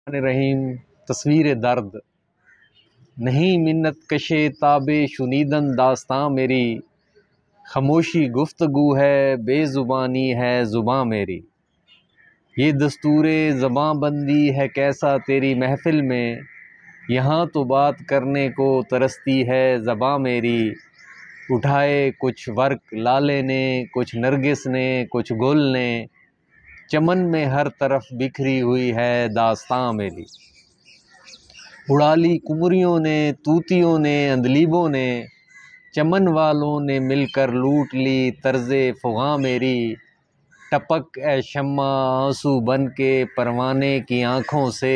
رحیم تصویر درد نہیں منت کشے تاب شنیدن داستاں میری خاموشی گفتگو ہے بے زبانی ہے زباں میری یہ دستور زباں بندی ہے کیسا تیری محفل میں یہاں تو بات کرنے کو ترستی ہے زباں میری اٹھائے کچھ ورق لالے نے کچھ نرگس نے کچھ گل نے چمن میں ہر طرف بکھری ہوئی ہے داستاں میری اڑا لی کمریوں نے طوطیوں نے اندلیبوں نے چمن والوں نے مل کر لوٹ لی طرز فغاں میری ٹپک اے شمع آنسو بن کے پروانے کی آنکھوں سے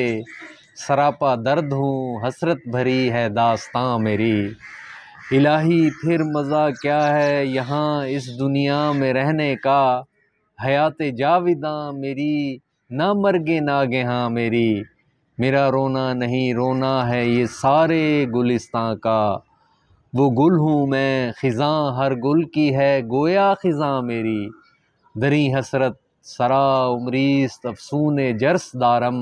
سراپا درد ہوں حسرت بھری ہے داستاں میری الہی پھر مزہ کیا ہے یہاں اس دنیا میں رہنے کا حیات جاویداں میری نہ مرگے ناگہاں میری میرا رونا نہیں رونا ہے یہ سارے گلستاں کا وہ گل ہوں میں خزاں ہر گل کی ہے گویا خزاں میری دری حسرت سرا عمریست افسون جرس دارم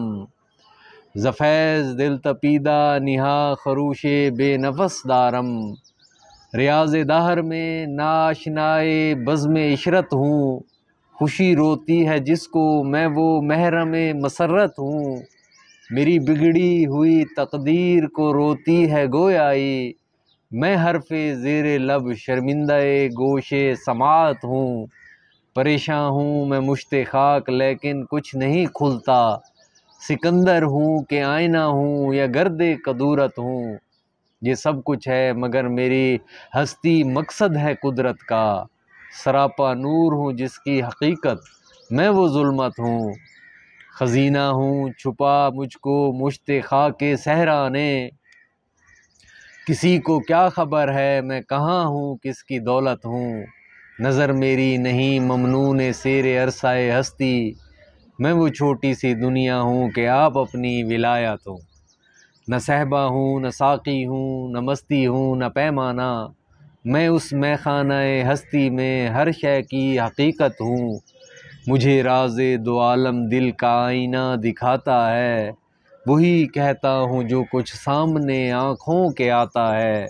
زفیز دل تپیدہ نہا خروش بے نفس دارم ریاض دہر میں ناشنائے بزم عشرت ہوں خوشی روتی ہے جس کو میں وہ محرم مسرت ہوں میری بگڑی ہوئی تقدیر کو روتی ہے گویائی میں حرف زیر لب شرمندہ گوش سماعت ہوں پریشاں ہوں میں مشت خاک لیکن کچھ نہیں کھلتا سکندر ہوں کہ آئینہ ہوں یا گرد قدورت ہوں یہ سب کچھ ہے مگر میری ہستی مقصد ہے قدرت کا سراپا نور ہوں جس کی حقیقت میں وہ ظلمت ہوں خزینہ ہوں چھپا مجھ کو مشت خاک صحرا نے کسی کو کیا خبر ہے میں کہاں ہوں کس کی دولت ہوں نظر میری نہیں ممنون سیر عرصۂ ہستی میں وہ چھوٹی سی دنیا ہوں کہ آپ اپنی ولایت ہوں نہ صحبہ ہوں نہ ساقی ہوں نہ مستی ہوں نہ پیمانہ میں اس مے خانہ ہستی میں ہر شے کی حقیقت ہوں مجھے راز دو عالم دل کا آئینہ دکھاتا ہے وہی کہتا ہوں جو کچھ سامنے آنکھوں کے آتا ہے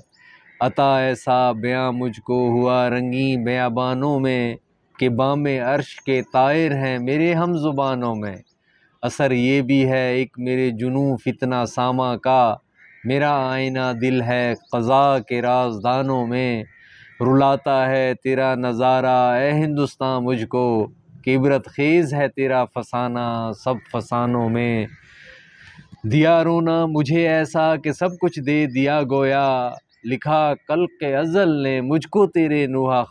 عطا ایسا بیاں مجھ کو ہوا رنگیں بیابانوں میں کہ بام عرش کے طائر ہیں میرے ہم زبانوں میں اثر یہ بھی ہے ایک میرے جنوں فتنہ ساما کا میرا آئینہ دل ہے قضا کے رازدانوں میں رلاتا ہے تیرا نظارہ اے ہندوستان مجھ کو کہ عبرت خیز ہے تیرا فسانہ سب فسانوں میں دیا رونا مجھے ایسا کہ سب کچھ دے دیا گویا لکھا خلق ازل نے مجھ کو تیرے نوحہ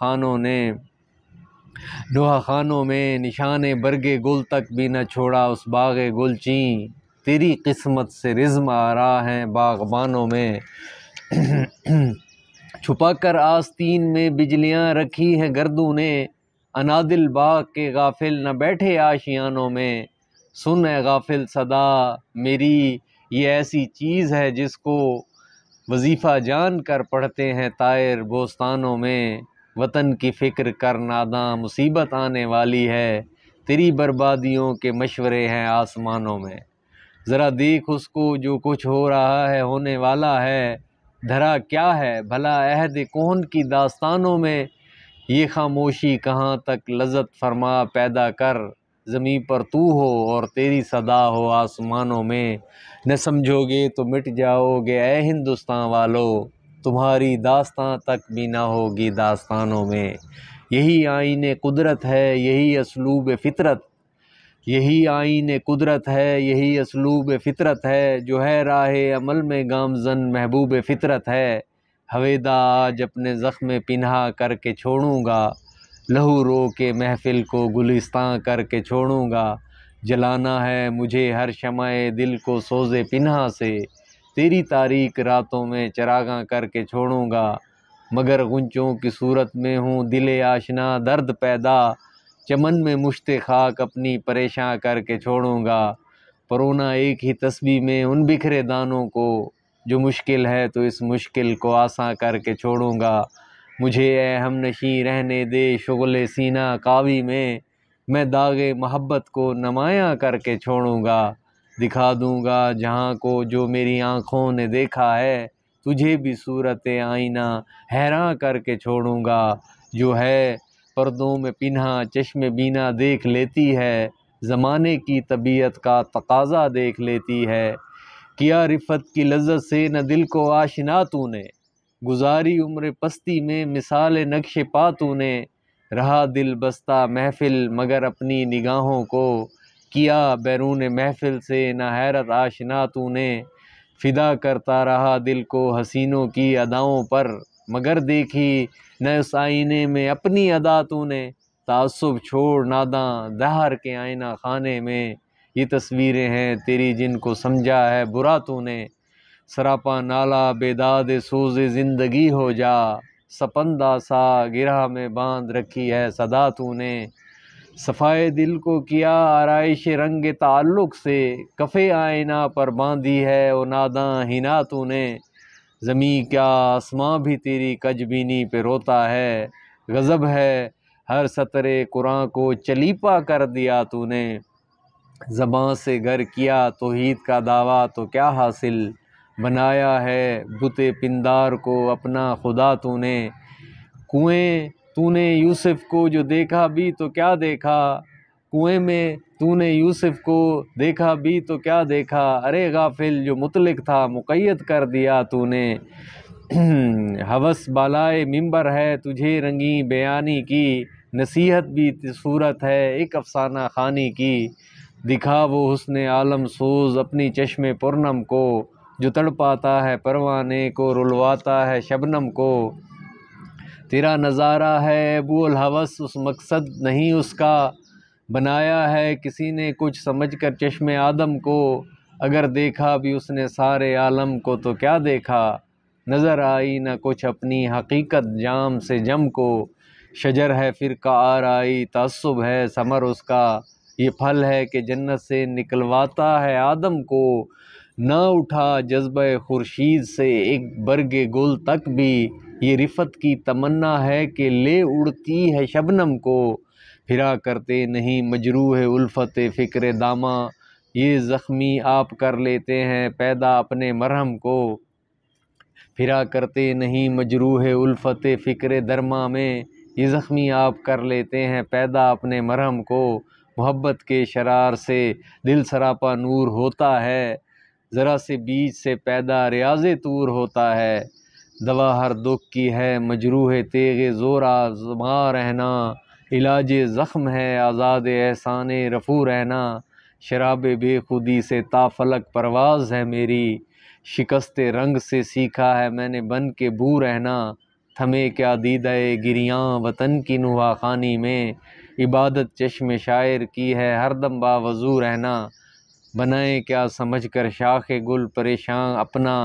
خانوں میں نشان برگ گل تک بھی نہ چھوڑا اس باغ گل چین تیری قسمت سے رزم آ رہا ہے باغبانوں میں چھپا کر آستین میں بجلیاں رکھی ہیں گردوں نے انادل باغ کے غافل نہ بیٹھے آشیانوں میں سن اے غافل صدا میری یہ ایسی چیز ہے جس کو وظیفہ جان کر پڑھتے ہیں طائر بوستانوں میں وطن کی فکر کر ناداں مصیبت آنے والی ہے تیری بربادیوں کے مشورے ہیں آسمانوں میں ذرا دیکھ اس کو جو کچھ ہو رہا ہے ہونے والا ہے دھرا کیا ہے بھلا عہد کون کی داستانوں میں یہ خاموشی کہاں تک لذت فرما پیدا کر زمیں پر تو ہو اور تیری صدا ہو آسمانوں میں نہ سمجھو گے تو مٹ جاؤ گے اے ہندوستان والو تمہاری داستان تک بھی نہ ہوگی داستانوں میں یہی آئین قدرت ہے یہی اسلوب فطرت یہی آئین قدرت ہے یہی اسلوب فطرت ہے جو ہے راہ عمل میں گامزن محبوب فطرت ہے ہویدا آج اپنے زخم پنہا کر کے چھوڑوں گا لہو رو کے محفل کو گلستاں کر کے چھوڑوں گا جلانا ہے مجھے ہر شمع دل کو سوز پنہا سے تیری تاریک راتوں میں چراغاں کر کے چھوڑوں گا مگر غنچوں کی صورت میں ہوں دل آشنا درد پیدا چمن میں مشت خاک اپنی پریشاں کر کے چھوڑوں گا پرونا ایک ہی تسبیح میں ان بکھرے دانوں کو جو مشکل ہے تو اس مشکل کو آساں کر کے چھوڑوں گا مجھے اے ہم نشیں رہنے دے شغل سینہ قاوی میں داغ محبت کو نمایاں کر کے چھوڑوں گا دکھا دوں گا جہاں کو جو میری آنکھوں نے دیکھا ہے، تجھے بھی صورت آئینہ حیراں کر کے چھوڑوں گا، جو ہے پردوں میں پنہا چشم بینا دیکھ لیتی ہے، زمانے کی طبیعت کا تقاضا دیکھ لیتی ہے۔ کیا رفت کی لذت سے نہ دل کو آشنا تو نے، گزاری عمر پستی میں مثال نقش پا تو نے، رہا دل بستہ محفل مگر اپنی نگاہوں کو، کیا بیرون محفل سے نہ حیرت آشنا تو نے، فدا کرتا رہا دل کو حسینوں کی اداؤں پر، مگر دیکھی نہ اس آئینے میں اپنی ادا تو نے، تعصب چھوڑ ناداں دہر کے آئینہ خانے میں، یہ تصویریں ہیں تیری جن کو سمجھا ہے برا تو نے، سراپا نالا بیداد سوز زندگی ہو جا، سپندہ سا گرہ میں باندھ رکھی ہے صدا تو نے، صفائے دل کو کیا آرائش رنگ تعلق سے، کفِ آئینہ پر باندھی ہے او ناداں حنا تو نے، زمیں کیا آسماں بھی تیری کج بینی پہ روتا ہے، غضب ہے ہر سطر قرآن کو چلیپا کر دیا تو نے، زباں سے گر کیا توحید کا دعویٰ تو کیا حاصل، بنایا ہے بت پندار کو اپنا خدا تو نے، کنویں تو نے یوسف کو جو دیکھا بھی تو کیا دیکھا، کنویں میں تو نے یوسف کو دیکھا بھی تو کیا دیکھا، ارے غافل جو مطلق تھا مقید کر دیا تو نے، ہوس بالائے ممبر ہے تجھے رنگیں بیانی کی، نصیحت بھی صورت ہے ایک افسانہ خوانی کی، دکھا وہ حسن عالم سوز اپنی چشم پرنم کو، جو تڑپاتا ہے پروانے کو رلواتا ہے شبنم کو، تیرا نظارہ ہے ابو الہوس اس مقصد نہیں اس کا، بنایا ہے کسی نے کچھ سمجھ کر چشم آدم کو، اگر دیکھا بھی اس نے سارے عالم کو تو کیا دیکھا، نظر آئی نہ کچھ اپنی حقیقت جام سے جم کو، شجر ہے فرقہ آرائی تعصب ہے ثمر اس کا، یہ پھل ہے کہ جنت سے نکلواتا ہے آدم کو، نہ اٹھا جذبہ خورشید سے ایک برگ گل تک بھی، یہ رفت کی تمنا ہے کہ لے اڑتی ہے شبنم کو، پھرا کرتے نہیں مجروح الفت فکر داماں، یہ زخمی آپ کر لیتے ہیں پیدا اپنے مرہم کو، پھرا کرتے نہیں مجروح الفت فکر درما میں، یہ زخمی آپ کر لیتے ہیں پیدا اپنے مرہم کو، محبت کے شرار سے دل سراپا نور ہوتا ہے، ذرا سے بیج سے پیدا ریاض طور ہوتا ہے، دوا ہر دکھ کی ہے مجروح تیغ زور آزما رہنا، علاج زخم ہے آزاد احسان رفو رہنا، شراب بے خودی سے تا فلک پرواز ہے میری، شکست رنگ سے سیکھا ہے میں نے بن کے بو رہنا، تھمے کیا دیدہ گریاں وطن کی نوا خانی میں، عبادت چشم شاعر کی ہے ہر دم باوضو رہنا، بنائے کیا سمجھ کر شاخ گل پریشاں اپنا،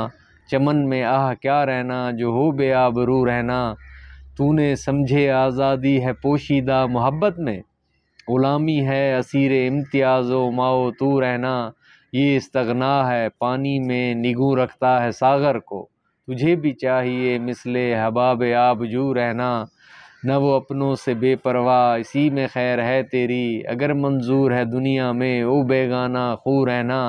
چمن میں آہ کیا رہنا جو ہو بے آبرو رہنا، تو نے سمجھے آزادی ہے پوشیدہ محبت میں، غلامی ہے اسیر امتیاز و ماؤ تو رہنا، یہ استغنا ہے پانی میں نگوں رکھتا ہے ساغر کو، تجھے بھی چاہیے مثل حباب آبجو رہنا، نہ وہ اپنوں سے بے پرواہ اسی میں خیر ہے تیری، اگر منظور ہے دنیا میں او بیگانہ خو رہنا،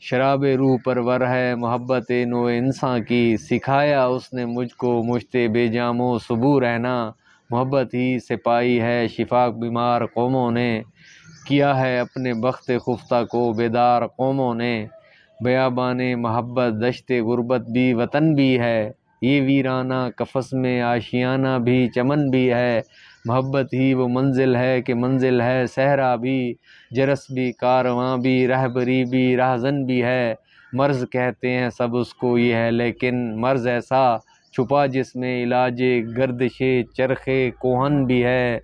شراب روح پرور ہے محبت نوع انسان کی، سکھایا اس نے مجھ کو مشتے بے جام و صبو رہنا، محبت ہی سے پائی ہے شفا بیمار قوموں نے، کیا ہے اپنے بخت خفتہ کو بیدار قوموں نے، بیابان محبت دشت غربت بھی وطن بھی ہے، یہ ویرانہ قفس میں آشیانہ بھی چمن بھی ہے، محبت ہی وہ منزل ہے کہ منزل ہے صحرا بھی، جرس بھی کارواں بھی رہبری بھی راہزن بھی ہے، مرض کہتے ہیں سب اس کو یہ ہے لیکن مرض ایسا چھپا جس میں علاج گردش چرخ کوہن بھی ہے،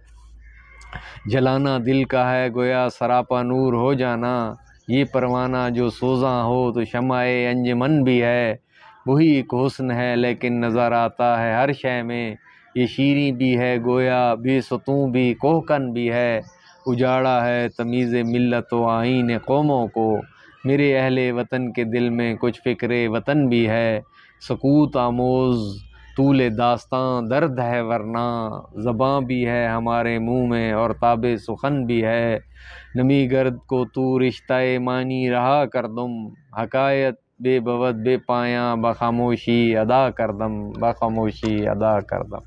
جلانا دل کا ہے گویا سراپا نور ہو جانا، یہ پروانہ جو سوزاں ہو تو شمع انجمن بھی ہے، وہی ایک حسن ہے لیکن نظر آتا ہے ہر شے میں، یہ شیریں بھی ہے گویا بے ستوں بھی کوہکن بھی ہے، اجاڑا ہے تمیز ملت و آئین قوموں کو، میرے اہل وطن کے دل میں کچھ فکر وطن بھی ہے، سکوت آموز طول داستاں درد ہے ورنہ، زباں بھی ہے ہمارے منہ میں اور تاب سخن بھی ہے، نمی گرد کو تو رشتہ معنی رہا کردم، حکایت بے بود بے پایاں بخاموشی ادا کردم، بخاموشی ادا کردم۔